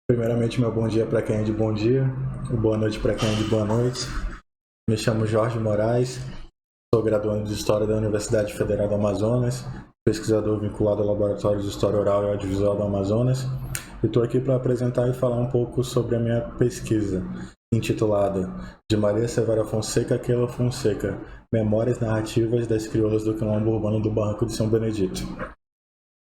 Primeiramente, meu bom dia para quem é de bom dia, boa noite para quem é de boa noite. Me chamo Jorge Moraes, sou graduando de História da Universidade Federal do Amazonas, pesquisador vinculado ao Laboratório de História Oral e Audiovisual do Amazonas, e estou aqui para apresentar e falar um pouco sobre a minha pesquisa, intitulada De Maria Severa Fonseca a Keila Fonseca, Memórias Narrativas das Crioulas do Quilombo Urbano do Barranco de São Benedito.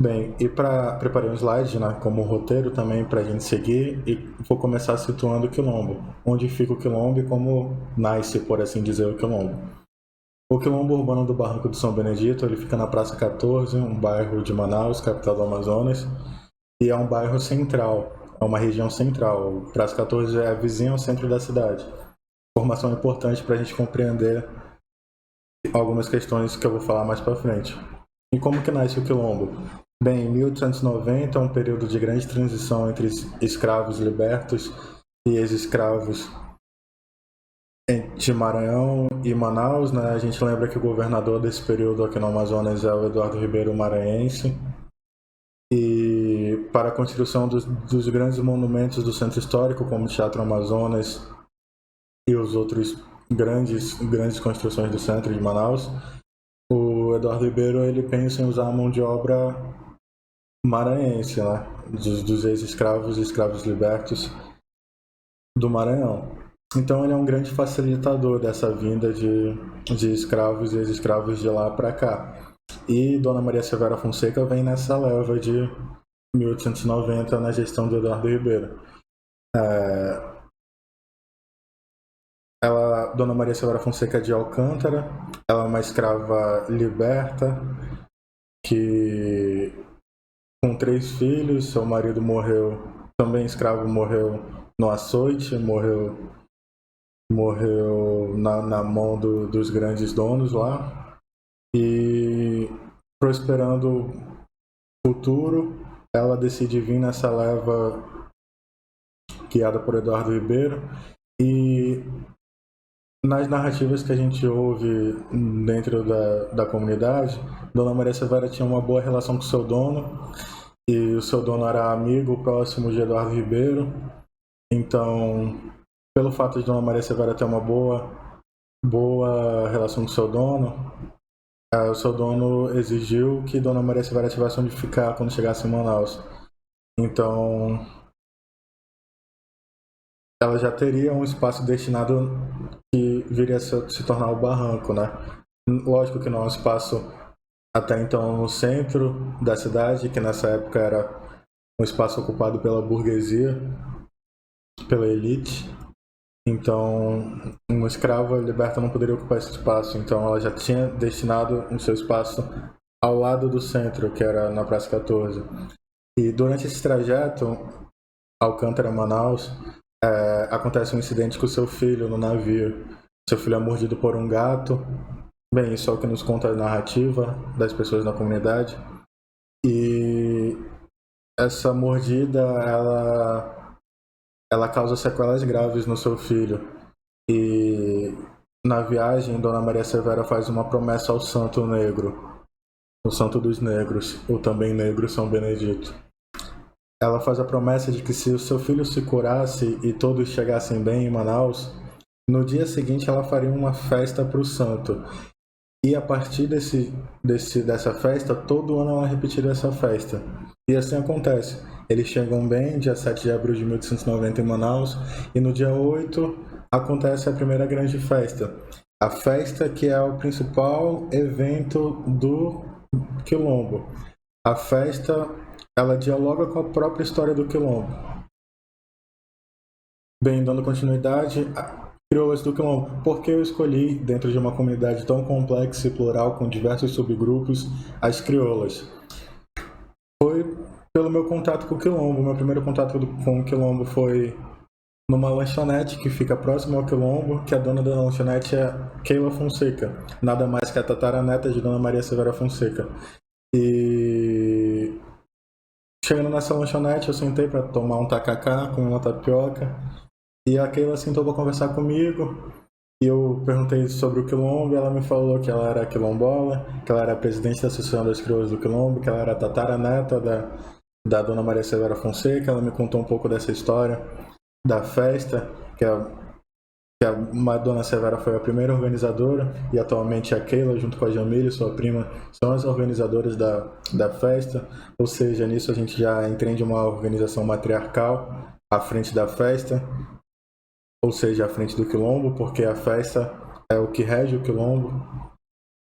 Bem, e preparei um slide, né, como roteiro também para a gente seguir e vou começar situando o Quilombo, onde fica o Quilombo e como nasce, por assim dizer, o Quilombo. O Quilombo Urbano do Barranco de São Benedito, ele fica na Praça 14, um bairro de Manaus, capital do Amazonas, e é um bairro central, é uma região central. Praça 14 é vizinho ao centro da cidade. Informação importante para a gente compreender algumas questões que eu vou falar mais para frente. E como que nasce o Quilombo? Bem, em 1890 é um período de grande transição entre escravos libertos e ex-escravos de Maranhão e Manaus, né? A gente lembra que o governador desse período aqui no Amazonas é o Eduardo Ribeiro Maranhense. E para a construção dos grandes monumentos do centro histórico, como o Teatro Amazonas e os outros grandes construções do centro de Manaus, o Eduardo Ribeiro ele pensa em usar a mão de obra maranhense, né? Dos ex-escravos e escravos libertos do Maranhão. Então ele é um grande facilitador dessa vinda de escravos e ex-escravos de lá para cá. E Dona Maria Severa Fonseca vem nessa leva de 1890 na gestão de Eduardo Ribeiro. Dona Maria Severa Fonseca de Alcântara, ela é uma escrava liberta que com 3 filhos, seu marido morreu, também escravo, morreu no açoite, morreu na mão dos grandes donos lá. E prosperando o futuro, ela decide vir nessa leva guiada por Eduardo Ribeiro. E nas narrativas que a gente ouve dentro da comunidade, Dona Maria Severa tinha uma boa relação com o seu dono, e o seu dono era amigo próximo de Eduardo Ribeiro. Então, pelo fato de Dona Maria Severa ter uma boa relação com o seu dono, o seu dono exigiu que Dona Maria Severa tivesse onde ficar quando chegasse em Manaus. Então, ela já teria um espaço destinado que viria a se tornar o barranco, né? Lógico que não é um espaço até então no centro da cidade, que nessa época era um espaço ocupado pela burguesia, pela elite. Então, uma escrava liberta não poderia ocupar esse espaço. Então, ela já tinha destinado o seu espaço ao lado do centro, que era na Praça 14. E durante esse trajeto, Alcântara-Manaus, acontece um incidente com seu filho no navio. Seu filho é mordido por um gato. Bem, isso é o que nos conta a narrativa das pessoas da comunidade. E essa mordida, ela causa sequelas graves no seu filho. E na viagem, Dona Maria Severa faz uma promessa ao Santo Negro, o Santo dos Negros, o também negro São Benedito. Ela faz a promessa de que se o seu filho se curasse e todos chegassem bem em Manaus, no dia seguinte ela faria uma festa para o santo. E a partir dessa festa, todo ano ela repetiria essa festa. E assim acontece. Eles chegam bem, dia 7 de abril de 1890 em Manaus, e no dia 8 acontece a primeira grande festa. A festa que é o principal evento do Quilombo. A festa, ela dialoga com a própria história do Quilombo. Bem, dando continuidade, crioulas do Quilombo. Por que eu escolhi, dentro de uma comunidade tão complexa e plural, com diversos subgrupos, as crioulas? Foi pelo meu contato com o Quilombo. Meu primeiro contato com o Quilombo foi numa lanchonete que fica próximo ao Quilombo, que a dona da lanchonete é Keila Fonseca, nada mais que a tataraneta de Dona Maria Severa Fonseca. E chegando nessa lanchonete, eu sentei para tomar um tacacá com uma tapioca, e a Keila sentou para conversar comigo, e eu perguntei sobre o Quilombo, e ela me falou que ela era quilombola, que ela era presidente da Associação das Crioulas do Quilombo, que ela era tataraneta da Dona Maria Severa Fonseca. Ela me contou um pouco dessa história da festa, que a Madonna Severa foi a primeira organizadora, e atualmente a Keila, junto com a Jamile, sua prima, são as organizadoras da festa. Ou seja, nisso a gente já entende uma organização matriarcal à frente da festa, ou seja, à frente do quilombo, porque a festa é o que rege o quilombo.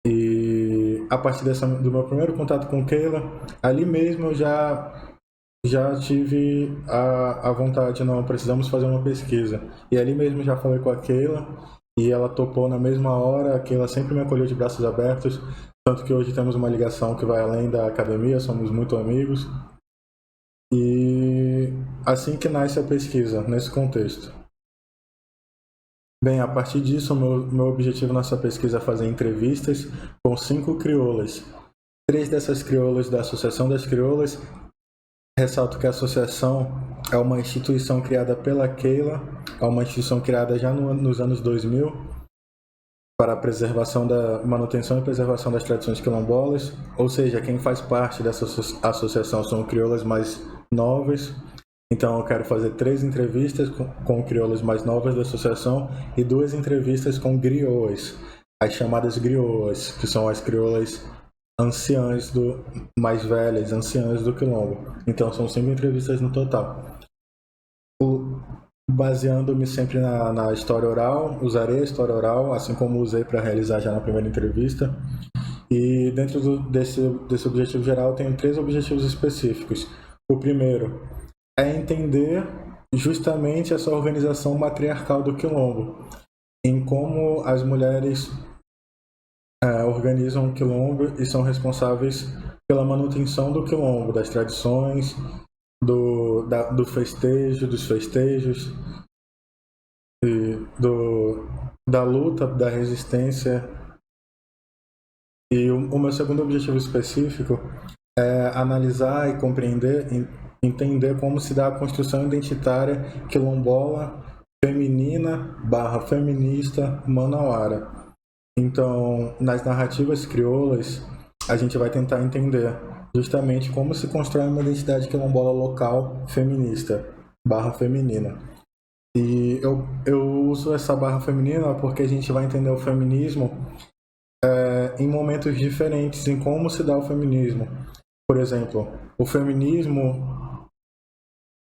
E a partir do meu primeiro contato com Keila, ali mesmo eu já tive a vontade, não, precisamos fazer uma pesquisa. E ali mesmo já falei com a Keila, e ela topou na mesma hora. A Keila sempre me acolheu de braços abertos, tanto que hoje temos uma ligação que vai além da academia, somos muito amigos. E assim que nasce a pesquisa, nesse contexto. Bem, a partir disso, meu objetivo nessa pesquisa é fazer entrevistas com 5 crioulas. 3 dessas crioulas da Associação das Crioulas. Ressalto que a associação é uma instituição criada pela Keila, é uma instituição criada já nos anos 2000 para a preservação manutenção e preservação das tradições quilombolas, ou seja, quem faz parte dessa associação são crioulas mais novas. Então eu quero fazer 3 entrevistas com crioulas mais novas da associação e 2 entrevistas com grioas, as chamadas grioas, que são as crioulas anciãs mais velhas, anciãs do quilombo. Então são 5 entrevistas no total. Baseando-me sempre na história oral, usarei a história oral, assim como usei para realizar já na primeira entrevista. E dentro desse objetivo geral, tenho 3 objetivos específicos. O primeiro é entender justamente essa organização matriarcal do quilombo, em como as mulheres organizam o quilombo e são responsáveis pela manutenção do quilombo, das tradições, do festejo, dos festejos, e da luta, da resistência. E o meu segundo objetivo específico é analisar e compreender, entender como se dá a construção identitária quilombola, feminina / feminista manauara. Então, nas narrativas crioulas, a gente vai tentar entender justamente como se constrói uma identidade quilombola local feminista / feminina. E eu uso essa barra feminina porque a gente vai entender o feminismo em momentos diferentes, em como se dá o feminismo. Por exemplo, o feminismo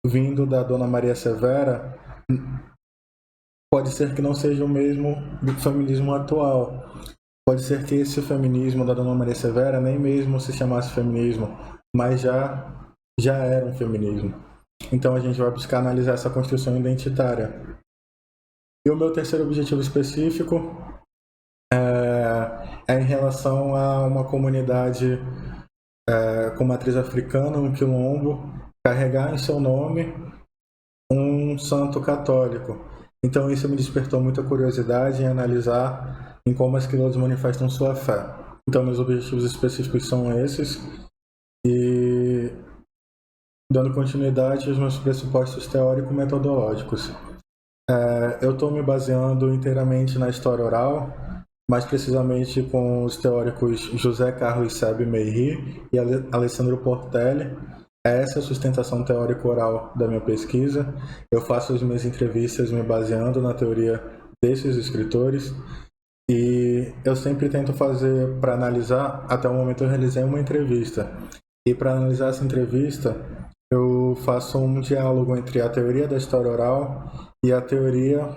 vindo da Dona Maria Severa pode ser que não seja o mesmo do feminismo atual. Pode ser que esse feminismo da Dona Maria Severa nem mesmo se chamasse feminismo, mas já era um feminismo. Então a gente vai buscar analisar essa construção identitária. E o meu terceiro objetivo específico é em relação a uma comunidade com matriz africana, um quilombo, carregar em seu nome um santo católico. Então isso me despertou muita curiosidade em analisar em como as crioulas manifestam sua fé. Então meus objetivos específicos são esses, e dando continuidade aos meus pressupostos teórico-metodológicos. Eu estou me baseando inteiramente na história oral, mais precisamente com os teóricos José Carlos Sebe Meiri e Alessandro Portelli. Essa é a sustentação teórico-oral da minha pesquisa. Eu faço as minhas entrevistas me baseando na teoria desses escritores, e eu sempre tento fazer, para analisar, até o momento eu realizei uma entrevista, e para analisar essa entrevista eu faço um diálogo entre a teoria da história oral e a teoria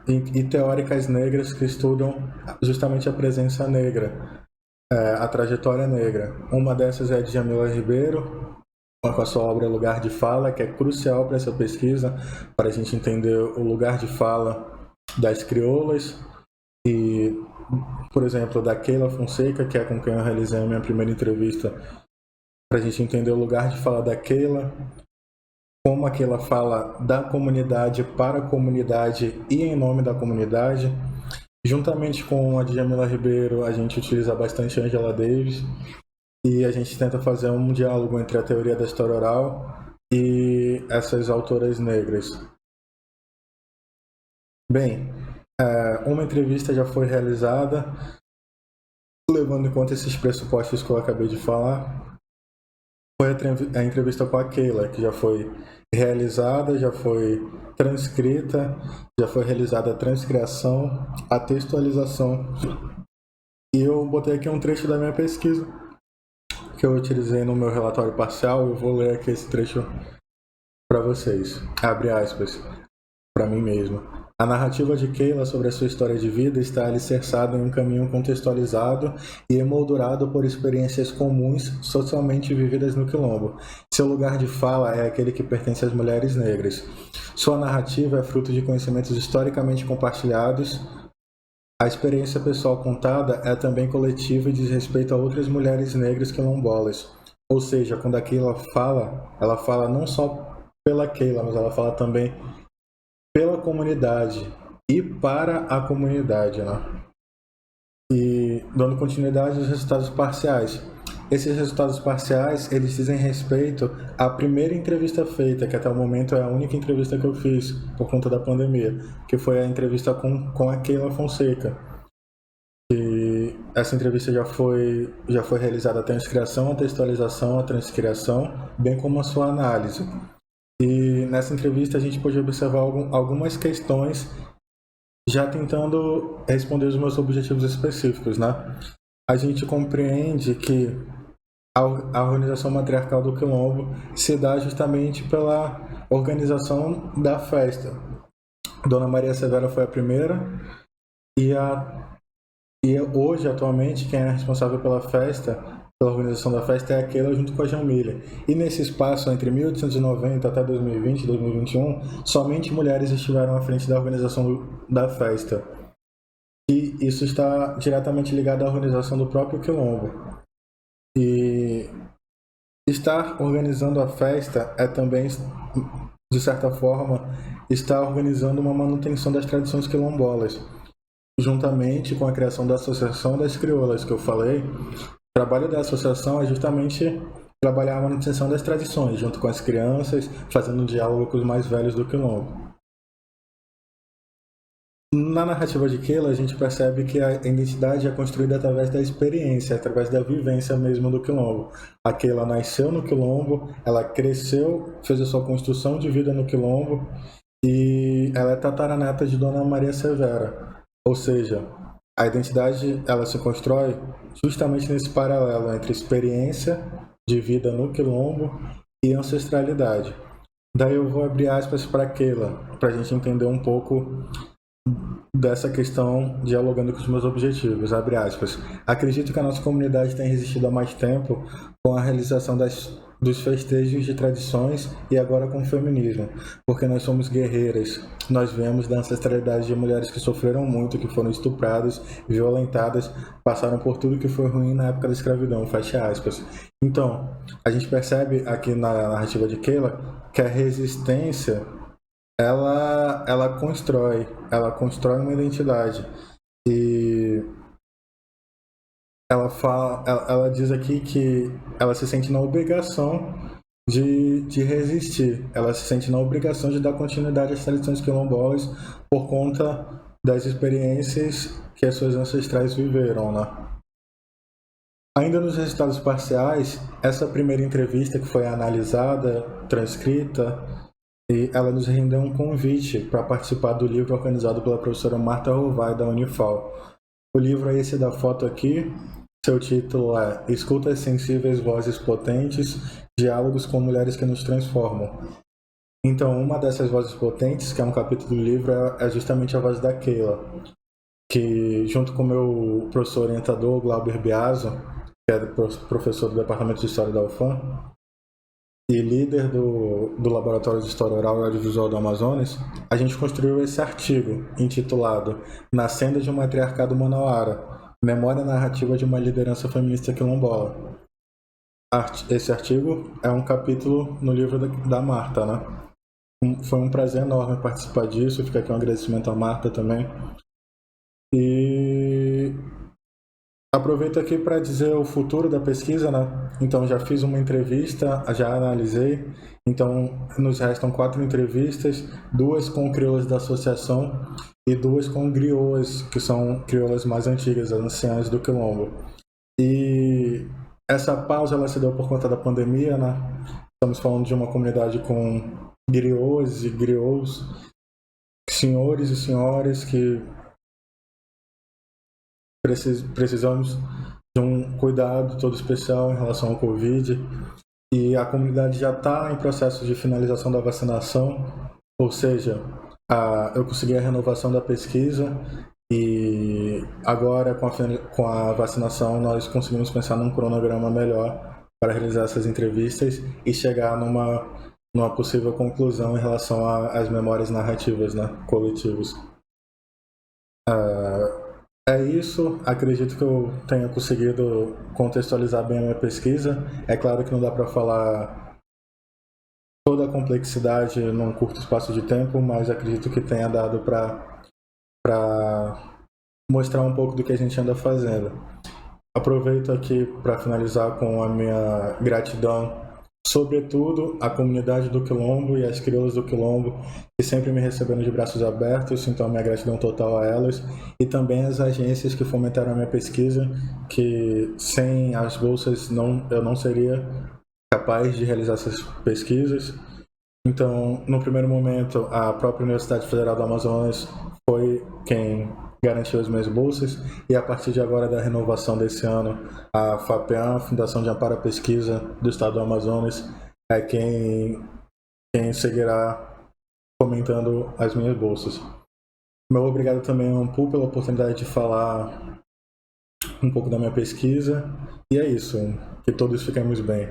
e teóricas negras que estudam justamente a presença negra, a trajetória negra. Uma dessas é a Djamila Ribeiro, com a sua obra Lugar de Fala, que é crucial para essa pesquisa, para a gente entender o lugar de fala das crioulas. E, por exemplo, da Keila Fonseca, que é com quem eu realizei a minha primeira entrevista, para a gente entender o lugar de fala da Keila, como a Keila fala da comunidade para a comunidade e em nome da comunidade. Juntamente com a Djamila Ribeiro, a gente utiliza bastante Angela Davis, e a gente tenta fazer um diálogo entre a teoria da história oral e essas autoras negras. Bem, uma entrevista já foi realizada, levando em conta esses pressupostos que eu acabei de falar. foi a entrevista com a Keila, que já foi realizada, já foi transcrita, já foi realizada a transcriação, a textualização. E eu botei aqui um trecho da minha pesquisa, que eu utilizei no meu relatório parcial. Eu vou ler aqui esse trecho para vocês. Abre aspas, para mim mesmo. A narrativa de Keila sobre a sua história de vida está alicerçada em um caminho contextualizado e emoldurado por experiências comuns socialmente vividas no Quilombo. Seu lugar de fala é aquele que pertence às mulheres negras. Sua narrativa é fruto de conhecimentos historicamente compartilhados. A experiência pessoal contada é também coletiva e diz respeito a outras mulheres negras quilombolas. Ou seja, quando a Keila fala, ela fala não só pela Keila, mas ela fala também pela comunidade e para a comunidade, né? E dando continuidade aos resultados parciais. Esses resultados parciais, eles dizem respeito à primeira entrevista feita, que até o momento é a única entrevista que eu fiz por conta da pandemia, que foi a entrevista com a Keila Fonseca. E essa entrevista já foi realizada a transcriação, a textualização, a transcriação, bem como a sua análise. E nessa entrevista a gente pôde observar algumas questões já tentando responder os meus objetivos específicos, né? A gente compreende que a organização matriarcal do Quilombo se dá justamente pela organização da festa. Dona Maria Severa foi a primeira e hoje, atualmente, quem é responsável pela festa, pela organização da festa, é a Keila junto com a Jamília. E nesse espaço, entre 1890 até 2020, 2021, somente mulheres estiveram à frente da organização da festa. E isso está diretamente ligado à organização do próprio Quilombo. E estar organizando a festa é também, de certa forma, estar organizando uma manutenção das tradições quilombolas. Juntamente com a criação da Associação das Crioulas que eu falei, o trabalho da associação é justamente trabalhar a manutenção das tradições, junto com as crianças, fazendo um diálogo com os mais velhos do Quilombo. Na narrativa de Keila, a gente percebe que a identidade é construída através da experiência, através da vivência mesmo do Quilombo. A Keila nasceu no Quilombo, ela cresceu, fez a sua construção de vida no Quilombo, e ela é tataraneta de Dona Maria Severa. Ou seja, a identidade ela se constrói justamente nesse paralelo entre experiência de vida no Quilombo e ancestralidade. Daí eu vou abrir aspas para Keila, para a gente entender um pouco dessa questão dialogando com os meus objetivos. Abre aspas. Acredito que a nossa comunidade tem resistido há mais tempo com a realização dos festejos de tradições e agora com o feminismo, porque nós somos guerreiras. Nós vemos da ancestralidade de mulheres que sofreram muito, que foram estupradas, violentadas, passaram por tudo que foi ruim na época da escravidão, fecha aspas. Então, a gente percebe aqui na narrativa de Keila que a resistência ela constrói uma identidade. E ela diz aqui que ela se sente na obrigação de resistir, ela se sente na obrigação de dar continuidade às tradições quilombolas por conta das experiências que as suas ancestrais viveram, né? Ainda nos resultados parciais, essa primeira entrevista que foi analisada, transcrita, e ela nos rendeu um convite para participar do livro organizado pela professora Marta Rovai, da Unifal. O livro é esse da foto aqui. Seu título é Escutas Sensíveis, Vozes Potentes, Diálogos com Mulheres que Nos Transformam. Então, uma dessas vozes potentes, que é um capítulo do livro, é justamente a voz da Keila, que, junto com o meu professor orientador, Glauber Biaso, que é professor do Departamento de História da UFAM, e líder do Laboratório de História Oral e Audiovisual do Amazonas, a gente construiu esse artigo intitulado Nascendo de um Matriarcado Manauara, Memória Narrativa de uma Liderança Feminista Quilombola. Esse artigo é um capítulo no livro da Marta, né? Foi um prazer enorme participar disso, fica aqui um agradecimento à Marta também. E aproveito aqui para dizer o futuro da pesquisa, né? Então, já fiz uma entrevista, já analisei. Então, nos restam 4 entrevistas, 2 com crioulas da associação e 2 com grioas, que são crioulas mais antigas, anciãs do Quilombo. E essa pausa ela se deu por conta da pandemia, né? Estamos falando de uma comunidade com griots e griots, senhores e senhoras que precisamos de um cuidado todo especial em relação ao Covid. E a comunidade já está em processo de finalização da vacinação, ou seja, eu consegui a renovação da pesquisa e agora com a vacinação nós conseguimos pensar num cronograma melhor para realizar essas entrevistas e chegar numa possível conclusão em relação às memórias narrativas, né, coletivas. É isso, acredito que eu tenha conseguido contextualizar bem a minha pesquisa. É claro que não dá para falar toda a complexidade num curto espaço de tempo, mas acredito que tenha dado para mostrar um pouco do que a gente anda fazendo. Aproveito aqui para finalizar com a minha gratidão, sobretudo à comunidade do Quilombo e às crioulas do Quilombo, que sempre me receberam de braços abertos, então minha gratidão total a elas, e também às agências que fomentaram a minha pesquisa, que sem as bolsas eu não seria capaz de realizar essas pesquisas. Então, no primeiro momento, a própria Universidade Federal do Amazonas foi quem garantiu as minhas bolsas, e a partir de agora da renovação desse ano, a FAPEAM, Fundação de Amparo à Pesquisa do Estado do Amazonas, é quem seguirá fomentando as minhas bolsas. Meu obrigado também ao Ampul pela oportunidade de falar um pouco da minha pesquisa, e é isso, que todos fiquemos bem.